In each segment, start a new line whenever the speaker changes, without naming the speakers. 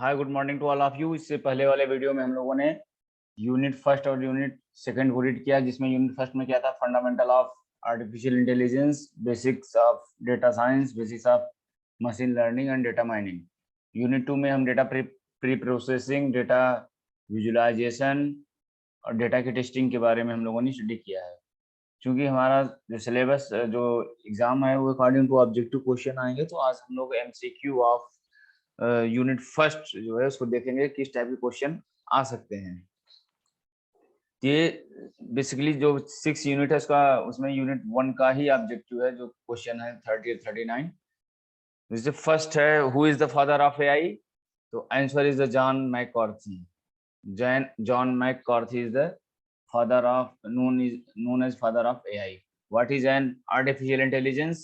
Hi good morning to all of you. इससे पहले वाले वीडियो में हम लोगों ने यूनिट फर्स्ट और यूनिट सेकंड को रीड किया, जिसमें यूनिट फर्स्ट में क्या था, fundamental of artificial intelligence, basics of data science, basics of machine learning and data mining. Unit 2 में हम data preprocessing, data visualisation और डेटा की टेस्टिंग के बारे में हम लोगों ने स्टडी किया है। क्योंकि हमारा जो सिलेबस जो एग्जाम है वो अकॉर्डिंग टू ऑब्जेक्टिव क्वेश्चन आएंगे, तो आज हम लोग एमसीक्यू ऑफ यूनिट फर्स्ट जो है उसको देखेंगे किस टाइप के क्वेश्चन आ सकते हैं। ये बेसिकली जो 6 यूनिट है उसका, उसमें यूनिट 1 का ही ऑब्जेक्टिव है, जो क्वेश्चन है 30 और 39। जैसे फर्स्ट है, who is the father of AI, तो answer is the John McCarthy. John McCarthy is the father of known as father of AI. What is an artificial intelligence?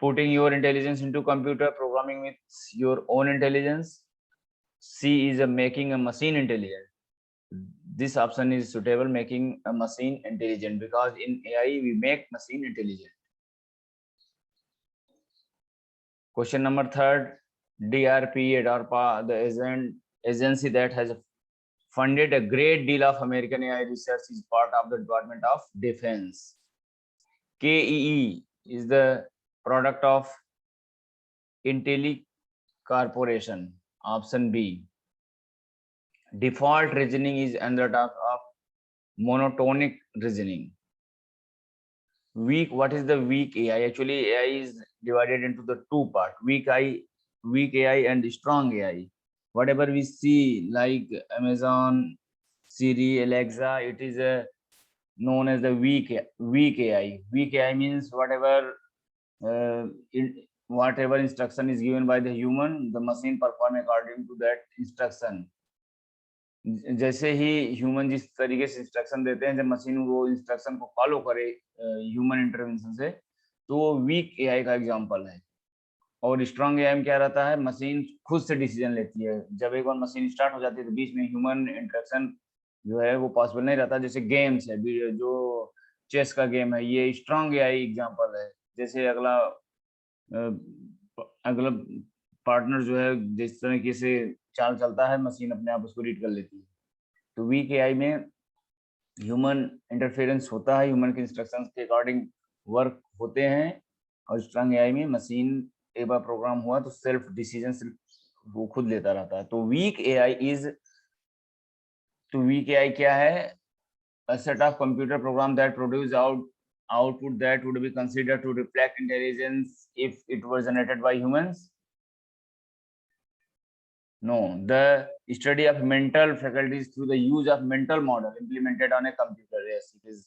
Putting your intelligence into computer, programming with your own intelligence. C is making a machine intelligent. This option is suitable, making a machine intelligent, because in AI we make machine intelligent. Question number 3, DRPA, DARPA, the agency that has funded a great deal of American AI research, is part of the Department of Defense. KEE is the product of Intelli Corporation. Option B. Default reasoning is another type of monotonic reasoning. Weak. What is the weak AI? Actually, AI is divided into the two parts: weak AI and strong AI. Whatever we see like Amazon, Siri, Alexa, it is known as the weak AI. Weak AI means whatever instruction is given by the human, the machine perform according to that instruction. जैसे ही human जिस तरीके से instruction देते हैं, जब machine वो instruction को follow करे ह्यूमन इंटरवेंशन से, तो वो वीक एआई का एग्जांपल है। और स्ट्रांग एआई में क्या रहता है, मशीन खुद से डिसीजन लेती है। जब एक बार मशीन स्टार्ट हो जाती है तो बीच में ह्यूमन इंटरेक्शन जो है वो पॉसिबल नहीं रहता। जैसे गेम्स है, जो चेस का गेम है, ये स्ट्रांग एआई एग्जांपल है। जैसे अगला पार्टनर जो है जिस तरीके से चाल चलता है, मशीन अपने आप उसको रीड कर लेती है। तो वीक एआई में ह्यूमन इंटरफेरेंस होता है, ह्यूमन के इंस्ट्रक्शंस के अकॉर्डिंग वर्क होते हैं। और स्ट्रांग एआई में मशीन एक बार प्रोग्राम हुआ तो सेल्फ डिसीजन सिर्फ वो खुद लेता रहता है। तो वीक एआई क्या है, a set of computer program that produce output that would be considered to reflect intelligence if it was generated by humans. No, the study of mental faculties through the use of mental model implemented on a computer. Yes, it is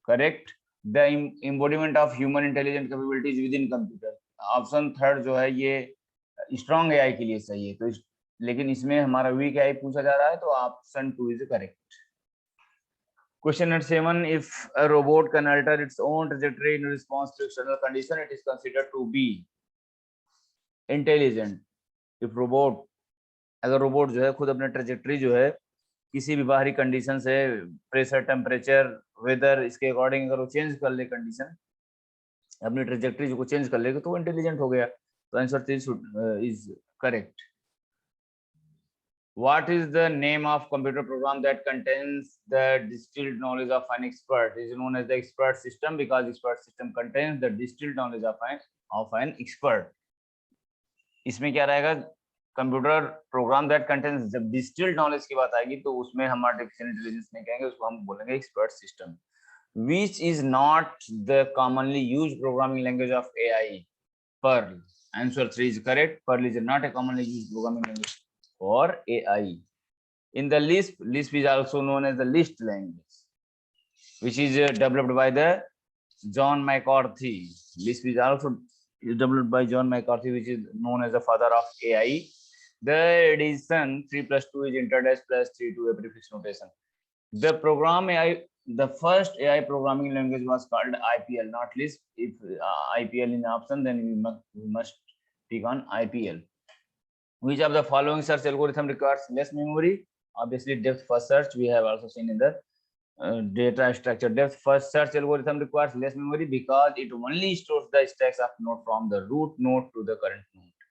correct. The embodiment of human intelligent capabilities within computer. Option third जो है ये strong AI के लिए सही है। तो लेकिन इसमें हमारा वीक एआई पूछा जा रहा है, तो option 2 is correct. Question number 7, if a robot can alter its own trajectory in response to external condition, it is considered to be intelligent. If अगर रोबोट जो है खुद अपने ट्रेजेक्ट्री जो है किसी भी बाहरी कंडीशन से, प्रेशर, टेम्परेचर, वेदर, इसके अकॉर्डिंग अगर वो चेंज कर ले कंडीशन, अपनी ट्रेजेक्ट्री जो को चेंज कर लेगा, तो वो इंटेलिजेंट हो गया। तो answer is correct. What is the name of computer program that contains the distilled knowledge of an expert? It is known as the expert system, because expert system contains the distilled knowledge of an expert. इसमें क्या रहेगा, computer program that contains, जब distilled knowledge की बात आएगी तो उसमें हम आर्टिफिशियल इंटेलिजेंस नहीं कहेंगे, उसको हम बोलेंगे expert system. Which is not the commonly used programming language of AI? Perl. Answer 3 is correct. Perl is not a commonly used programming language for AI. In the Lisp is also known as the Lisp language, which is developed by the John McCarthy. Lisp is also developed by John McCarthy, which is known as the father of AI. The addition 3 plus 2 is interdash plus 3 to a prefix notation. The program AI, the first AI programming language was called IPL, not Lisp. If IPL in option, then we must pick on IPL. Which of the following search algorithm requires less memory? Obviously, depth first search we have also seen in the data structure. Depth first search algorithm requires less memory because it only stores the stacks of node from the root node to the current node.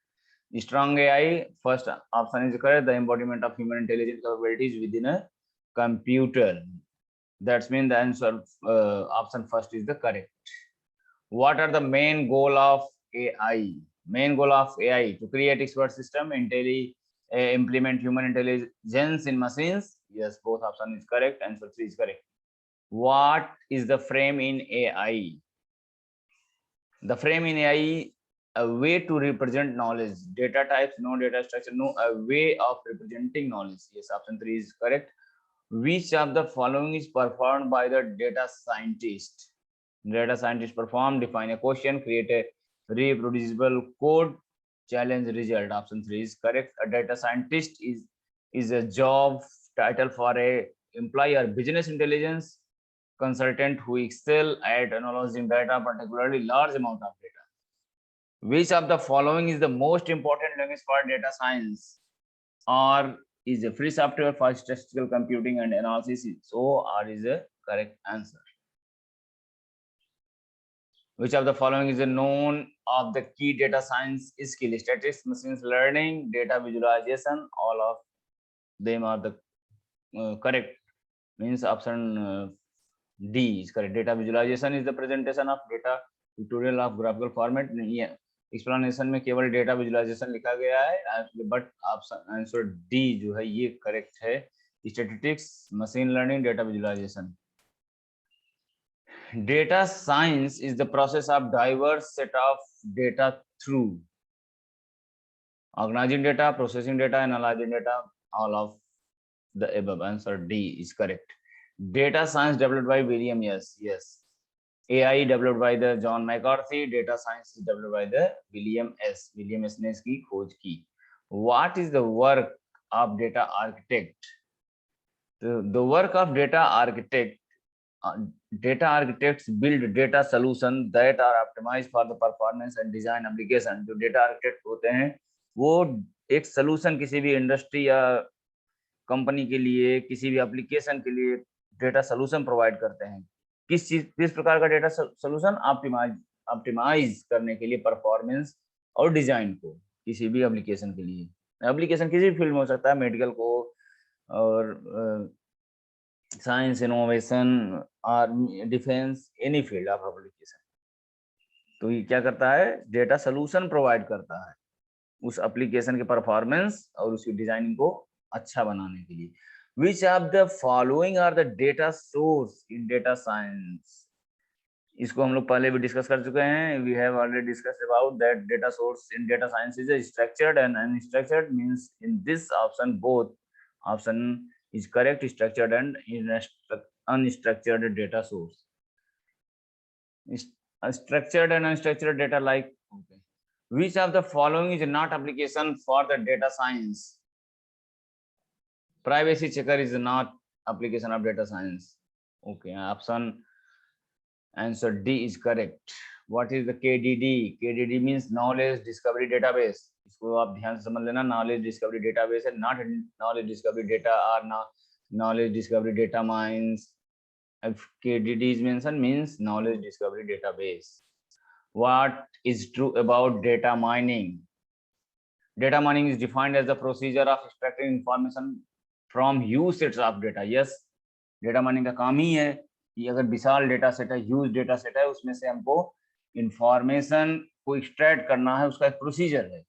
Strong AI, first option is correct. The embodiment of human intelligence capabilities within a computer. That's mean the answer option first is the correct. What are the main goal of AI? Main goal of AI to create expert system, implement human intelligence in machines. Yes, both option is correct. Answer 3 is correct. What is the frame in AI? The frame in AI, a way to represent knowledge, data types, no data structure, no, a way of representing knowledge. Yes, option 3 is correct. Which of the following is performed by the data scientist? Data scientist perform, define a question, create a reproducible code, challenge result. Option 3 is correct. A data scientist is a job title for a employer business intelligence consultant who excel at analyzing data, particularly large amount of data. Which of the following is the most important language for data science? R is a free software for statistical computing and analysis. So R is a correct answer. Which of the following is a known of the key data science skill? Statistics, machine learning, data visualization. All of them are the correct. Means option D is correct. Data visualization is the presentation of data pictorial of graphical format. Explanation में केवल data visualisation लिखा गया है, but option answer D जो है ये correct है. Statistics, machine learning, data visualisation. Data science is the process of diverse set of data through organizing data, processing data, analyzing data. All of the above. Answer D is correct. Data science developed by William. Yes. AI developed by the John McCarthy. Data science is developed by the William S. William S ने इसकी खोज की. What is the work of data architect? The work of data architect. Data architects build data solutions that are optimized for the performance and design application. जो data architect होते हैं वो एक solution किसी भी इंडस्ट्री या कंपनी के लिए, किसी भी एप्लीकेशन के लिए डेटा सोल्यूशन प्रोवाइड करते हैं. किस प्रकार का डेटा सोल्यूशन? ऑप्टिमाइज करने के लिए परफॉर्मेंस और डिजाइन को किसी भी एप्लीकेशन के लिए. एप्लीकेशन किसी भी फील्ड में हो सकता है, मेडिकल को और साइंस, इनोवेशन और defence, any field of application. तो ये क्या करता है? डेटा सोल्यूशन प्रोवाइड करता है उस एप्लीकेशन के परफॉर्मेंस और उसकी डिजाइनिंग को अच्छा बनाने के लिए. Which of the following are the data source in data science? इसको हम लोग पहले भी डिस्कस कर चुके हैं. We have already discussed about that data source in data science is a structured and unstructured. Means in this option both option is correct. Structured and unstructured data source. Structured and unstructured data like. Okay. Which of the following is not application for the data science? Privacy checker is not application of data science. Okay, option answer D is correct. What is the KDD? KDD means knowledge discovery database. इसको आप ध्यान से समझ लेना. knowledge discovery database है, not knowledge discovery data or not knowledge discovery data mines. If KDD is mentioned, means knowledge discovery database. What is true about data mining? Data mining is defined as the procedure of extracting information from huge sets of data. Yes, data mining का काम ही है कि अगर विशाल data set है, huge data set है, उसमें से हमको इंफॉर्मेशन को एक्सट्रैक्ट करना है, उसका एक प्रोसीजर है.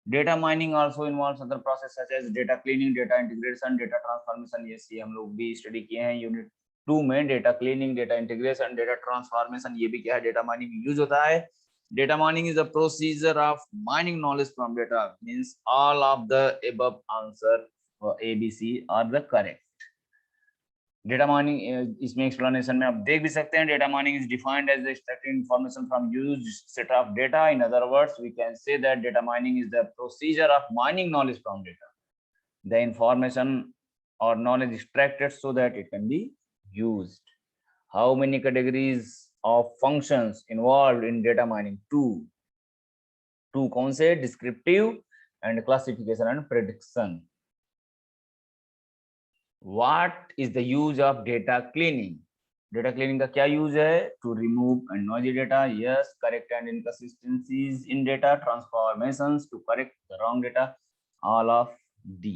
Data mining also involves other process such as data cleaning, data integration, data transformation. ये हम लोग भी स्टडी किए हैं यूनिट 2 में. Data cleaning, data integration, data transformation, ये भी क्या है? डेटा माइनिंग में यूज होता है. Data mining is a procedure of mining knowledge from data. Means all of the above answer for A, B, C are the correct. Data mining इसमें explanation में आप देख भी सकते हैं. Data mining is defined as extracting information from huge set of data. In other words, we can say that data mining is the procedure of mining knowledge from data. The information or knowledge extracted so that it can be used. How many categories of functions involved in data mining? Two कौन से? Descriptive and classification and prediction. What is the use of data cleaning? Data cleaning का क्या use है? To remove and noisy data, yes, correct and inconsistencies in data, transformations to correct the wrong data, all of D.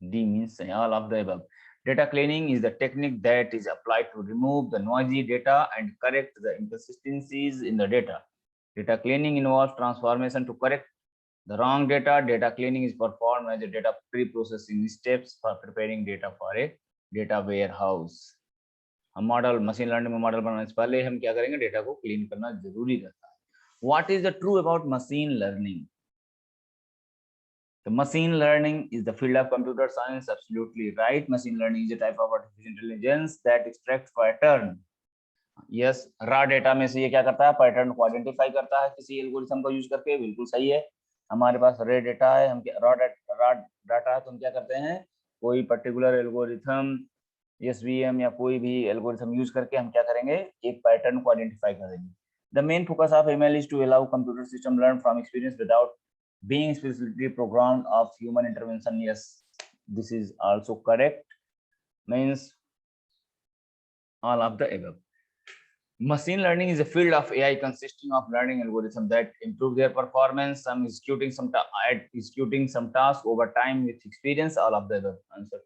D means all of the above. Data cleaning is the technique that is applied to remove the noisy data and correct the inconsistencies in the data. Data cleaning involves transformation to correct the wrong data. Data cleaning is performed as a data pre-processing steps for preparing data for a data warehouse. हम model machine learning में model बनाने से पहले हम क्या करेंगे? Data को clean करना जरूरी रहता है. What is the true about machine learning? The machine learning is the field of computer science. Absolutely right. Machine learning is a type of artificial intelligence that extracts pattern. Yes, raw data में से ये क्या करता है? Pattern को identify करता है किसी एल्गोरिथम का यूज करके. बिल्कुल सही है. हमारे पास रे डेटा है, हम रॉ डाटा है, तो हम क्या करते हैं? कोई पर्टिकुलर एल्गोरिथम, एसवीएम या कोई भी एल्गोरिथम यूज करके हम क्या करेंगे? एक पैटर्न को आइडेंटिफाई करेंगे. The main focus of ML is to allow computer system learn from experience without being specifically programmed of human intervention. Yes, this is also correct. Means all of the above. Machine learning is a field of AI consisting of learning algorithms that improve their performance, executing some task over time with experience. All of the above. Answer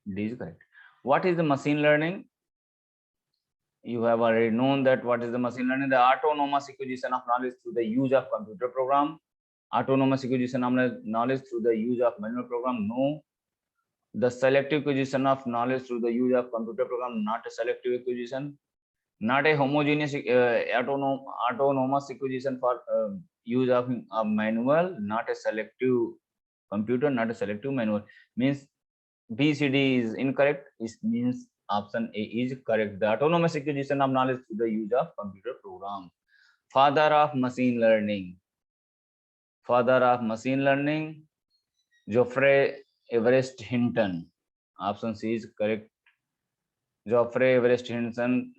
D is correct. What is the machine learning? You have already known that what is the machine learning? The autonomous acquisition of knowledge through the use of computer program. Autonomous acquisition of knowledge through the use of manual program? No. The selective acquisition of knowledge through the use of computer program? Not a selective acquisition. Not a homogeneous autonomous acquisition for use of manual. Not a selective computer, not a selective manual. Means B, C, D is incorrect. It means option A is correct. The autonomous acquisition of knowledge through the use of computer program. Father of machine learning. Father of machine learning, Geoffrey Everest Hinton. Option C is correct. Geoffrey Everest Hinton.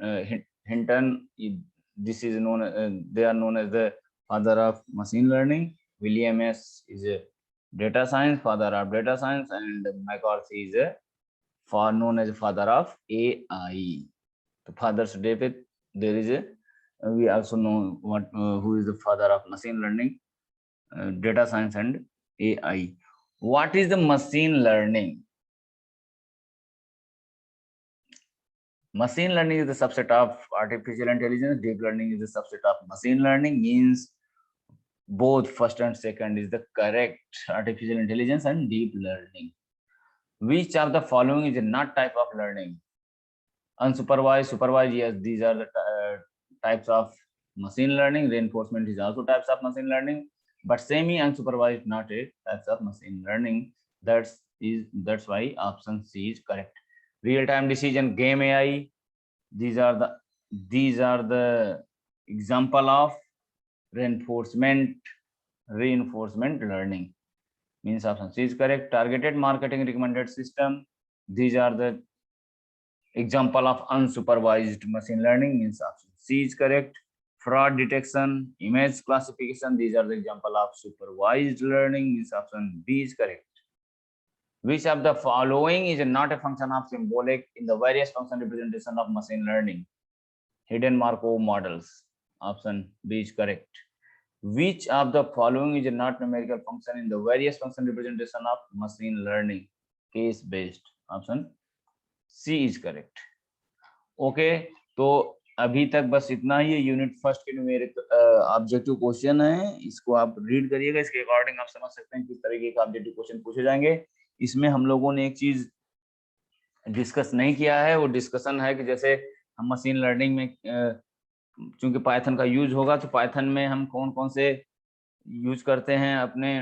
This is known. They are known as the father of machine learning. William S. is a data science, father of data science, and McCarthy is a known as father of AI. The Father's Day, there is a. We also know what who is the father of machine learning. Data science and AI. What is the machine learning? Machine learning is the subset of artificial intelligence. Deep learning is the subset of machine learning. Means both first and second is the correct. Artificial intelligence and deep learning. Which of the following is not type of learning? Unsupervised, supervised, yes, these are the types of machine learning. Reinforcement is also types of machine learning. But semi-unsupervised not a types of machine learning. That's why option C is correct. Real-time decision, game AI. These are the example of reinforcement learning. Means option C is correct. Targeted marketing recommended system. These are the example of unsupervised machine learning. Means option C is correct. Fraud detection, image classification, these are the example of supervised learning. Means option B is correct. Which of the following is not a function of symbolic in the various function representation of machine learning? Hidden Markov models. Option B is correct. Which of the following is not numerical function in the various function representation of machine learning? Case based. Option C is correct. Okay, तो अभी तक बस इतना ही है. Unit first के numeric objective question है, इसको आप रीड करिएगा. इसके अकॉर्डिंग आप समझ सकते हैं किस तरीके के ऑब्जेक्टिव क्वेश्चन पूछे जाएंगे. इसमें हम लोगों ने एक चीज डिस्कस नहीं किया है, वो डिस्कशन है कि जैसे हम मशीन लर्निंग में चूंकि पाइथन का यूज होगा, तो पाइथन में हम कौन कौन से यूज करते हैं अपने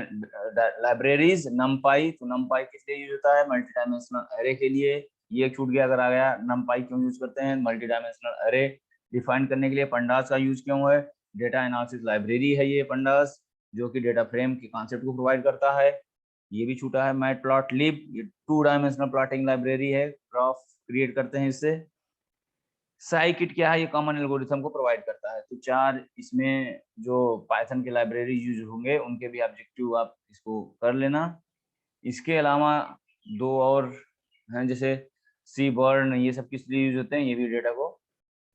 लाइब्रेरीज. नमपाई, तो नमपाई किस लिए यूज होता है? मल्टी डायमेंशनल एरे के लिए. ये छूट गया अगर आ गया. नमपाई क्यों यूज करते हैं? मल्टी डायमेंशनल एरे डिफाइन करने के लिए. पंडास का यूज क्यों है? डेटा एनालिसिस लाइब्रेरी है ये पंडास, जो कि डेटा फ्रेम के कॉन्सेप्ट को प्रोवाइड करता है. ये भी छूटा है. मैटप्लॉटलिब, ये 2 डायमेंशनल प्लॉटिंग लाइब्रेरी है, ग्राफ क्रिएट करते हैं इससे. साइकिट क्या है? ये कॉमन एल्गोरिथम को प्रोवाइड करता है. तो 4 इसमें जो पाइथन के लाइब्रेरी यूज होंगे उनके भी ऑब्जेक्टिव आप इसको कर लेना. इसके अलावा 2 और हैं, जैसे सी बर्न, ये सब किस लिए यूज होते हैं? ये भी डेटा को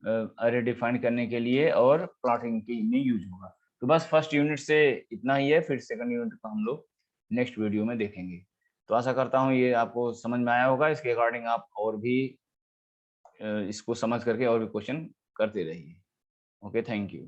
अरे डिफाइन करने के लिए और प्लॉटिंग के में यूज होगा। तो बस फर्स्ट यूनिट से इतना ही है, फिर सेकंड यूनिट को हम लोग नेक्स्ट वीडियो में देखेंगे। तो आशा करता हूँ ये आपको समझ में आया होगा। इसके अकॉर्डिंग आप और भी इसको समझ करके और भी क्वेश्चन करते रहिए। Okay, thank you.